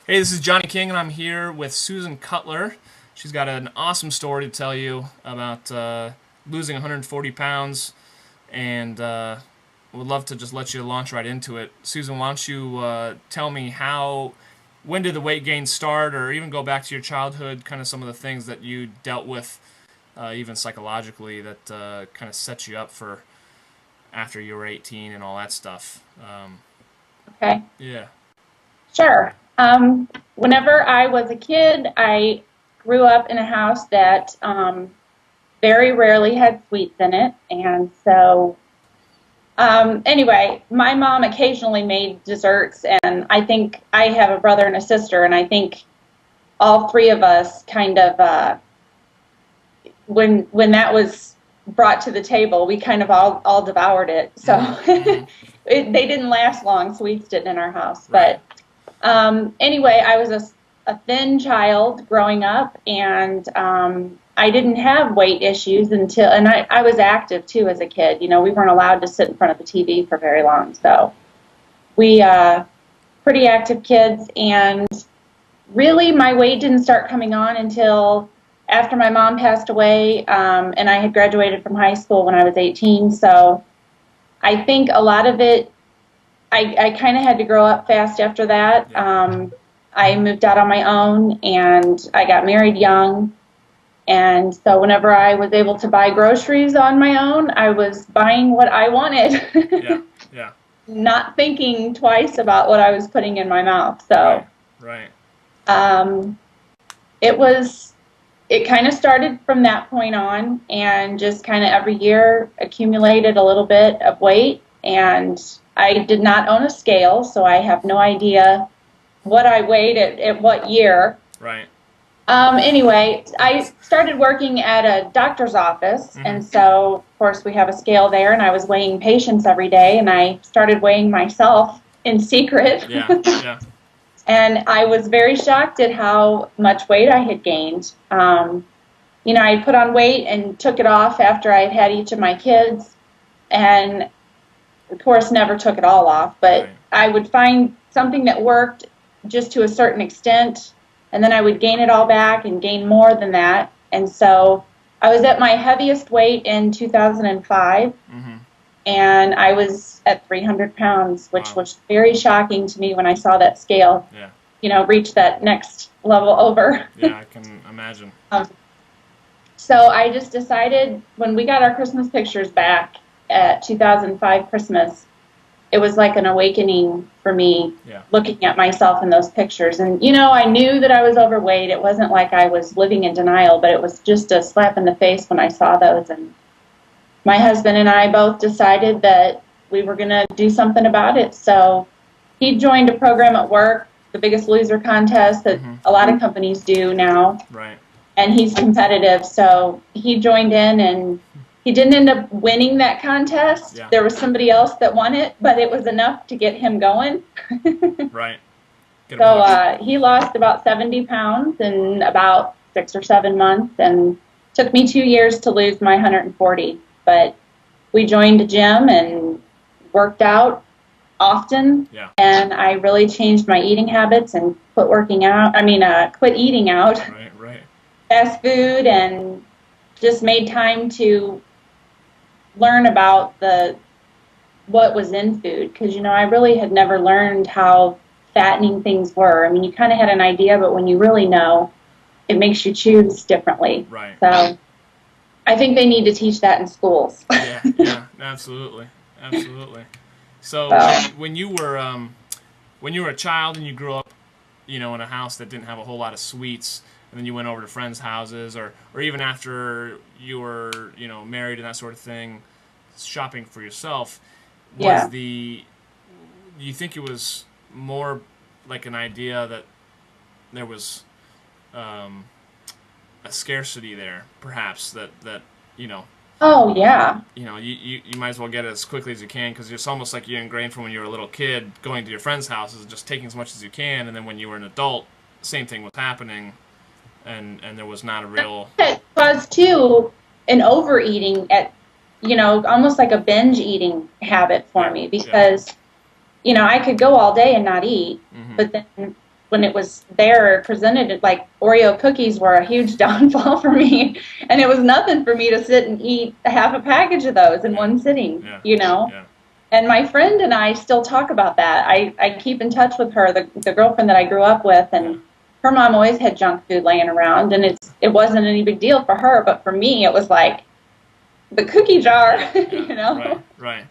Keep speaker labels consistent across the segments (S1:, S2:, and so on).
S1: Hey, this is Johnny King, and I'm here with Susan Cutler. She's got an awesome story to tell you about losing 140 pounds, and would love to just let you launch right into it. Susan, why don't you tell me when did the weight gain start, or even go back to your childhood, kind of some of the things that you dealt with, even psychologically, that kind of set you up for after you were 18 and all that stuff.
S2: Okay,
S1: Yeah.
S2: sure. Whenever I was a kid, I grew up in a house that very rarely had sweets in it. And so, anyway, my mom occasionally made desserts, and I think I have a brother and a sister, and I think all three of us kind of, when that was brought to the table, we kind of all devoured it. So
S1: Mm-hmm.
S2: they didn't last long. Sweets didn't in our house,
S1: Right.
S2: but anyway, I was a thin child growing up, and I didn't have weight issues and I was active too as a kid. You know, we weren't allowed to sit in front of the TV for very long, so we pretty active kids. And really, my weight didn't start coming on until after my mom passed away, and I had graduated from high school when I was 18. So I think a lot of it, I kind of had to grow up fast after that.
S1: Yeah.
S2: I moved out on my own, and I got married young. And so whenever I was able to buy groceries on my own, I was buying what I
S1: Yeah.
S2: wanted,
S1: Yeah.
S2: not thinking twice about what I was putting in my mouth. So
S1: Right. Right.
S2: um, it was, it kind of started from that point on, and just kind of every year accumulated a little bit of weight. And I did not own a scale, so I have no idea what I weighed at what year.
S1: Right.
S2: Anyway, I started working at a doctor's office,
S1: Mm-hmm.
S2: and so, of course, we have a scale there, and I was weighing patients every day, and I started weighing myself in secret.
S1: Yeah. Yeah.
S2: And I was very shocked at how much weight I had gained. You know, I put on weight and took it off after I'd had each of my kids, and of course, never took it all off, but
S1: Right.
S2: I would find something that worked just to a certain extent, and then I would gain it all back and gain more than that. And so I was at my heaviest weight in 2005,
S1: Mm-hmm.
S2: and I was at 300 pounds, which
S1: Wow.
S2: was very shocking to me when I saw that scale,
S1: Yeah.
S2: you know, reach that next level over.
S1: Yeah. I can imagine.
S2: Um, so I just decided when we got our Christmas pictures back at 2005 Christmas, it was like an awakening for me
S1: Yeah.
S2: looking at myself in those pictures. And, you know, I knew that I was overweight. It wasn't like I was living in denial, but it was just a slap in the face when I saw those. And my husband and I both decided that we were going to do something about it. So he joined a program at work, the Biggest Loser contest that
S1: Mm-hmm.
S2: a lot of companies do now.
S1: Right.
S2: And he's competitive, so he joined in, and he didn't end up winning that contest.
S1: Yeah.
S2: There was somebody else that won it, but it was enough to get him going.
S1: Right. Get 'em
S2: So
S1: hooked.
S2: he lost about 70 pounds in about 6 or 7 months, and took me 2 years to lose my 140. But we joined a gym and worked out often,
S1: Yeah.
S2: and I really changed my eating habits and quit eating out.
S1: Right. Right.
S2: Fast food, and just made time to learn about what was in food, because you know I really had never learned how fattening things were. I mean, you kind of had an idea, but when you really know, it makes you choose differently.
S1: Right.
S2: So I think they need to teach that in schools.
S1: Yeah. Yeah. Absolutely. Absolutely. So
S2: So,
S1: when you were a child and you grew up, you know, in a house that didn't have a whole lot of sweets, and then you went over to friends' houses, or even after you were, you know, married and that sort of thing, shopping for yourself,
S2: yeah.
S1: do you think it was more like an idea that there was a scarcity there, perhaps, that you know,
S2: Oh, yeah.
S1: you might as well get it as quickly as you can, because it's almost like you're ingrained from when you were a little kid, going to your friends' houses, just taking as much as you can, and then when you were an adult, same thing was happening, and there was not a real.
S2: It caused, too, an overeating almost like a binge eating habit for
S1: Yeah.
S2: me,
S1: Yeah.
S2: because, I could go all day and not eat,
S1: Hmm.
S2: but then when it was there presented, like Oreo cookies were a huge downfall for me, and it was nothing for me to sit and eat half a package of those in one sitting,
S1: Yeah.
S2: you know.
S1: Yeah.
S2: And my friend and I still talk about that. I keep in touch with her, the girlfriend that I grew up with, and her mom always had junk food laying around, and it wasn't any big deal for her, but for me it was like the cookie jar, you know.
S1: Right. Right.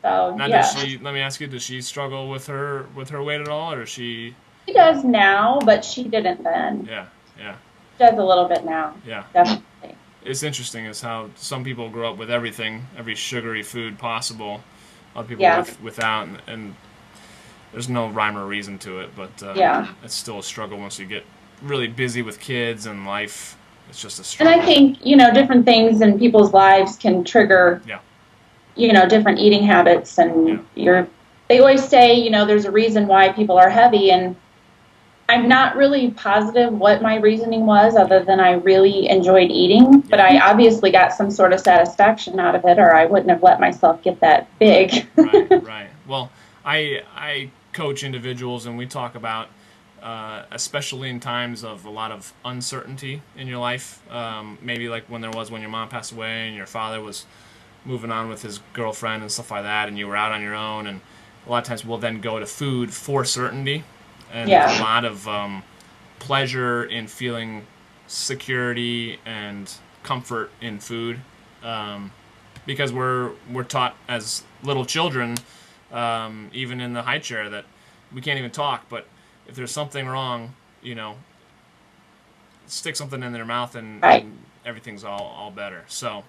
S2: So
S1: Now,
S2: yeah.
S1: let me ask you, does she struggle with her weight at all, or is she?
S2: She does now, but she didn't then.
S1: Yeah. Yeah.
S2: She does a little bit now,
S1: Yeah.
S2: definitely.
S1: It's interesting is how some people grow up with everything, every sugary food possible. A lot of people
S2: Yeah.
S1: without, and there's no rhyme or reason to it, but
S2: Yeah.
S1: it's still a struggle once you get really busy with kids and life. It's just a
S2: And
S1: struggle.
S2: I think, different things in people's lives can trigger,
S1: Yeah.
S2: Different eating habits.
S1: Yeah.
S2: And they always say, there's a reason why people are heavy. And I'm not really positive what my reasoning was other than I really enjoyed eating. But I obviously got some sort of satisfaction out of it, or I wouldn't have let myself get that big.
S1: Right. Right. Well, I coach individuals, and we talk about, especially in times of a lot of uncertainty in your life, maybe like when your mom passed away and your father was moving on with his girlfriend and stuff like that, and you were out on your own, and a lot of times we'll then go to food for certainty, and there's a lot of pleasure in feeling security and comfort in food, because we're taught as little children, even in the high chair, that we can't even talk, but if there's something wrong, stick something in their mouth, and,
S2: Right.
S1: and everything's all better. So.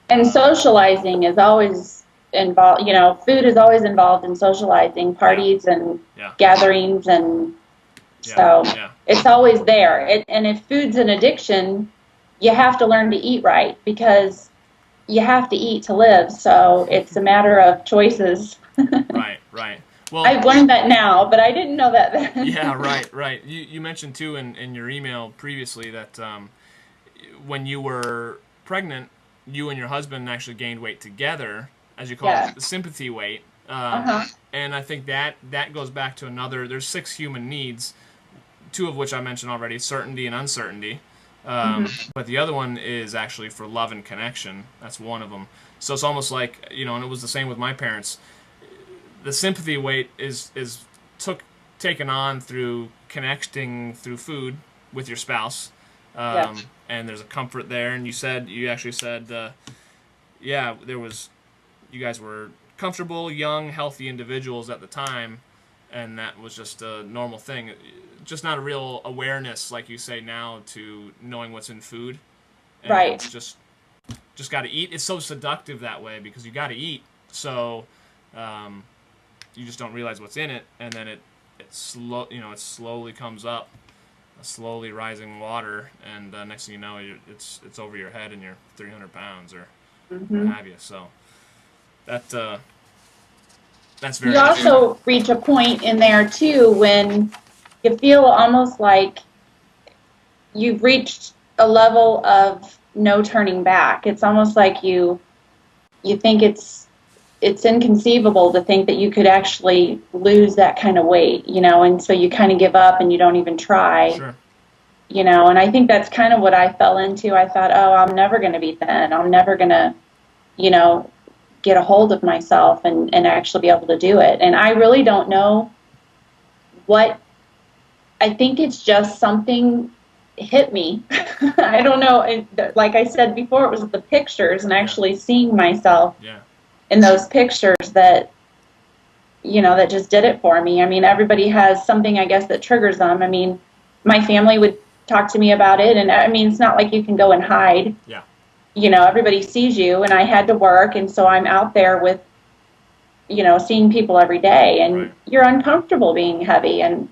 S2: And socializing is always involved, food is always involved in socializing, parties and
S1: Yeah.
S2: gatherings, and
S1: Yeah.
S2: so
S1: Yeah.
S2: it's always there. And if food's an addiction, you have to learn to eat right, because you have to eat to live. So it's a matter of choices.
S1: Right. Right. Well,
S2: I've learned that now, but I didn't know that then.
S1: yeah. Right. Right. You mentioned too in your email previously that when you were pregnant, you and your husband actually gained weight together, as you call
S2: Yeah.
S1: it, the sympathy weight.
S2: Uh-huh.
S1: And I think that goes back to there's 6 human needs, 2 of which I mentioned already, certainty and uncertainty. But the other one is actually for love and connection. That's one of them. So it's almost like, and it was the same with my parents. The sympathy weight is taken on through connecting through food with your spouse. And there's a comfort there. And you actually said, you guys were comfortable, young, healthy individuals at the time, and that was just a normal thing. Just not a real awareness, like you say now, to knowing what's in food. And
S2: Right.
S1: It's just got to eat. It's so seductive that way because you got to eat. So you just don't realize what's in it, and then it slowly comes up, a slowly rising water, and next thing you know, it's over your head, and you're 300 pounds or what have you. So that's very.
S2: You also reach a point in there too when you feel almost like you've reached a level of no turning back. It's almost like you think it's inconceivable to think that you could actually lose that kind of weight, and so you kind of give up and you don't even try.
S1: Sure.
S2: And I think that's kind of what I fell into. I thought, oh, I'm never going to be thin. I'm never going to, get a hold of myself and actually be able to do it. And I really don't know I think it's just something hit me. I don't know. Like I said before, it was the pictures and actually seeing myself in those pictures that, that just did it for me. I mean, everybody has something, I guess, that triggers them. I mean, my family would talk to me about it, and I mean, it's not like you can go and hide.
S1: Yeah.
S2: Everybody sees you, and I had to work, and so I'm out there with, seeing people every day, and you're uncomfortable being heavy, and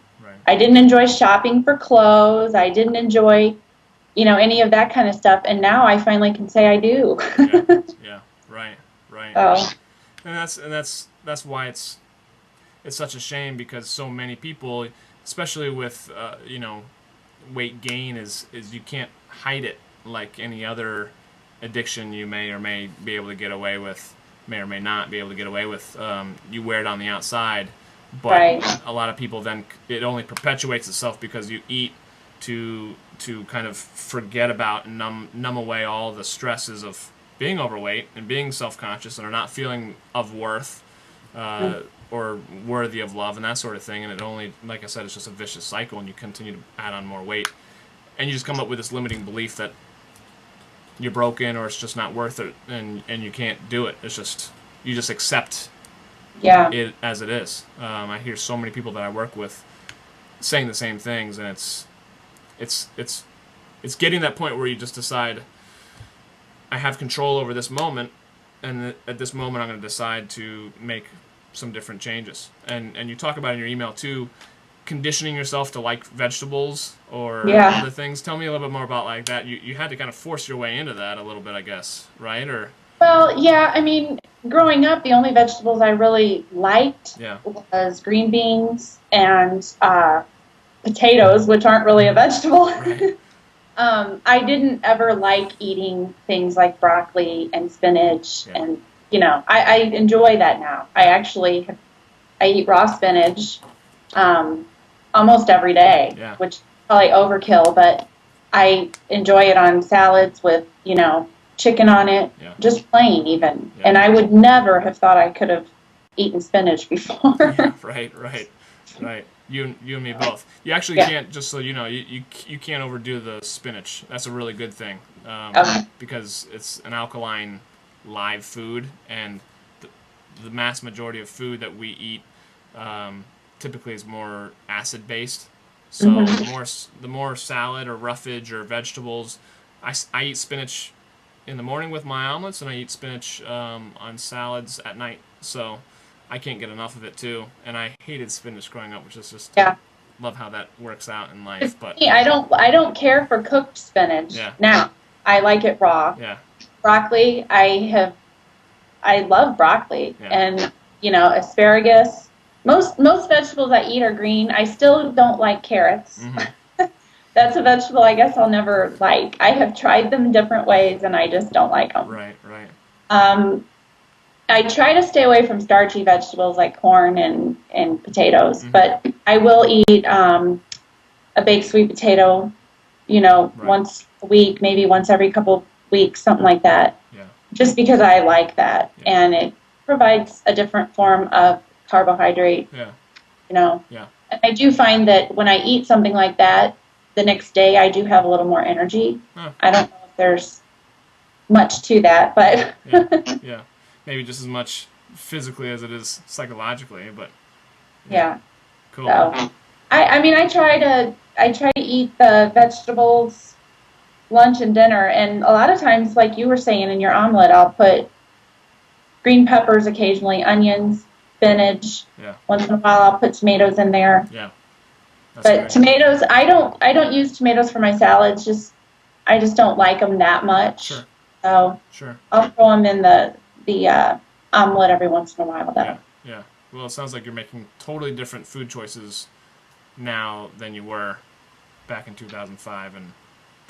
S2: I didn't enjoy shopping for clothes. I didn't enjoy, any of that kind of stuff, and now I finally can say I do.
S1: Yeah. Right.
S2: Oh.
S1: And that's why it's such a shame, because so many people, especially with weight gain, is you can't hide it like any other addiction you may or may be able to get away with, may or may not be able to get away with. You wear it on the outside, But
S2: Right.
S1: a lot of people then, it only perpetuates itself because you eat to kind of forget about and numb away all the stresses of being overweight and being self-conscious and are not feeling of worth or worthy of love and that sort of thing. And it only, like I said, it's just a vicious cycle, and you continue to add on more weight. And you just come up with this limiting belief that you're broken or it's just not worth it, and you can't do it. It's just, you just accept
S2: Yeah.
S1: it as it is. I hear so many people that I work with saying the same things, and it's getting to that point where you just decide, I have control over this moment, and at this moment I'm going to decide to make some different changes. And you talk about in your email too, conditioning yourself to like vegetables or
S2: Yeah.
S1: other things. Tell me a little bit more about like that. You had to kind of force your way into that a little bit, I guess, right? Or
S2: Well, yeah, I mean, growing up, the only vegetables I really liked
S1: yeah,
S2: was green beans and potatoes, which aren't really a vegetable.
S1: right,
S2: I didn't ever like eating things like broccoli and spinach,
S1: yeah,
S2: and I enjoy that now. I eat raw spinach almost every day,
S1: yeah,
S2: which is probably overkill, but I enjoy it on salads with chicken on it,
S1: yeah,
S2: just plain even.
S1: yeah.
S2: And I would never have thought I could have eaten spinach before.
S1: Yeah, right. You and me both. You actually
S2: Yeah.
S1: can't, just so you know, you can't overdo the spinach. That's a really good thing,
S2: Okay.
S1: because it's an alkaline live food, and the mass majority of food that we eat typically is more acid based. So the more salad or roughage or vegetables, I eat spinach in the morning with my omelets, and I eat spinach on salads at night. So I can't get enough of it too. And I hated spinach growing up, which is just,
S2: Yeah.
S1: love how that works out in life. But
S2: I don't care for cooked spinach.
S1: Yeah.
S2: Now, I like it raw.
S1: yeah,
S2: Broccoli, I love broccoli,
S1: Yeah.
S2: and asparagus. Most vegetables I eat are green. I still don't like carrots.
S1: hmm
S2: That's a vegetable I guess I'll never like. I have tried them different ways, and I just don't like them.
S1: right.
S2: I try to stay away from starchy vegetables like corn and potatoes,
S1: Mhm.
S2: but I will eat a baked sweet potato, once a week, maybe once every couple weeks, something like that,
S1: Yeah,
S2: just because I like that.
S1: Yeah.
S2: And it provides a different form of carbohydrate,
S1: yeah, yeah.
S2: And I do find that when I eat something like that, the next day I do have a little more energy.
S1: Huh.
S2: I don't know if there's much to that, but
S1: Yeah. Maybe just as much physically as it is psychologically, but
S2: yeah.
S1: cool.
S2: So, I mean, I try to eat the vegetables, lunch and dinner, and a lot of times, like you were saying in your omelet, I'll put green peppers occasionally, onions, spinach.
S1: Yeah,
S2: Once in a while, I'll put tomatoes in there.
S1: yeah. That's
S2: But
S1: great.
S2: tomatoes, I don't use tomatoes for my salads. I just don't like them that much.
S1: Sure,
S2: So
S1: sure.
S2: I'll throw them in the omelet every once in a while, though.
S1: Yeah, yeah. Well, it sounds like you're making totally different food choices now than you were back in 2005, and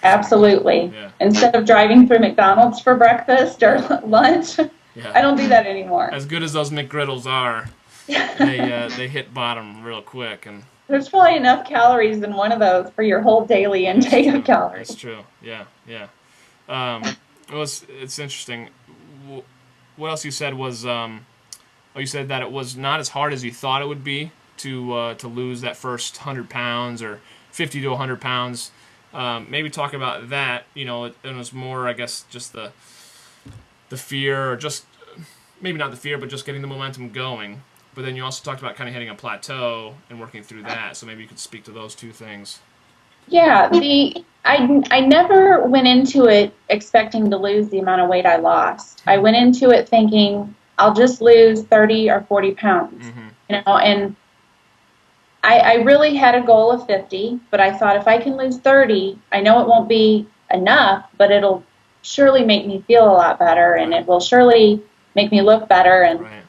S2: Absolutely.
S1: Yeah.
S2: Instead of driving through McDonald's for breakfast or lunch, I
S1: yeah.
S2: don't do that anymore.
S1: As good as those McGriddles are, they hit bottom real quick, and
S2: There's probably enough calories in one of those for your whole daily intake of calories.
S1: That's true. Yeah, yeah. Well, it's interesting. What else you said was, you said that it was not as hard as you thought it would be to lose that first 100 pounds or 50 to 100 pounds. Maybe talk about that. It was more, I guess, just the fear, or just maybe not the fear, but just getting the momentum going. But then you also talked about kind of hitting a plateau and working through that. So maybe you could speak to those two things.
S2: Yeah, I never went into it expecting to lose the amount of weight I lost. I went into it thinking I'll just lose 30 or 40 pounds,
S1: Mm-hmm.
S2: and I really had a goal of 50, but I thought if I can lose 30, I know it won't be enough, but it'll surely make me feel a lot better, and it will surely make me look better. And
S1: Right.